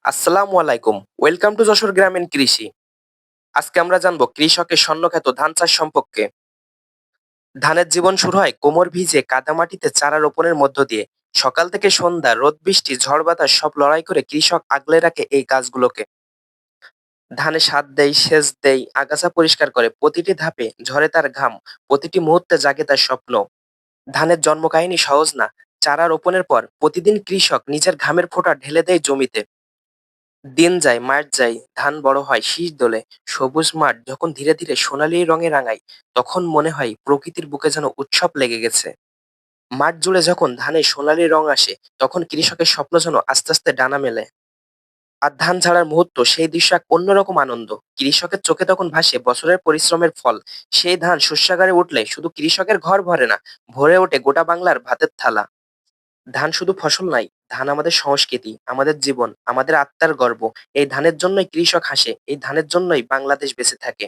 আসসালামু আলাইকুম। Welcome to Jessore গ্রামীণ কৃষি। আজকে আমরা জানবো কৃষকের স্বর্ণক্ষেত ধান চাষ সম্পর্কে। ধানের জীবন শুরু হয় কোমর ভিজে কাদামাটিতে চারা রোপণের মধ্য দিয়ে। সকাল থেকে সন্ধ্যা রোদ বৃষ্টি ঝড় বাতাস সব লড়াই করে কৃষক আগলে রাখে এই গাছগুলোকে। ধানে সার দেয়, সেচ দেয়, আগাছা পরিষ্কার করে। প্রতিটি ধাপে ঝরে তার ঘাম, প্রতিটি মুহূর্তে জাগে তার স্বপ্ন। ধানের জন্ম কাহিনী সহজ না। চারা রোপণের পর প্রতিদিন কৃষক নিজের ঘামের ফোঁটা ঢেলে দেয় জমিতে। দিন যায়, মাস যায়, ধান বড় হয়, শীষ দোলে। সবুজ মাঠ যখন ধীরে ধীরে সোনালী রঙে রাঙায়, তখন মনে হয় প্রকৃতির বুকে যেন উৎসব লেগে গেছে। মাঠ জুড়ে যখন ধানের সোনালী রং আসে, তখন কৃষকের স্বপ্ন যেন আস্তে আস্তে ডানা মেলে। আর ধান ঝাড়ার মুহূর্ত, সেই দৃশ্য এক অন্যরকম আনন্দ। কৃষকের চোখে তখন ভাসে বছরের পরিশ্রমের ফল। সেই ধান শস্যাগারে উঠলে শুধু কৃষকের ঘর ভরে না, ভরে ওঠে গোটা বাংলার ভাতের থালা। ধান শুধু ফসল নয়, ধান আমাদের সংস্কৃতি, আমাদের জীবন, আমাদের আত্মার গর্ব। এই ধানের জন্যই কৃষক হাসে, এই ধানের জন্যই বাংলাদেশ বেঁচে থাকে।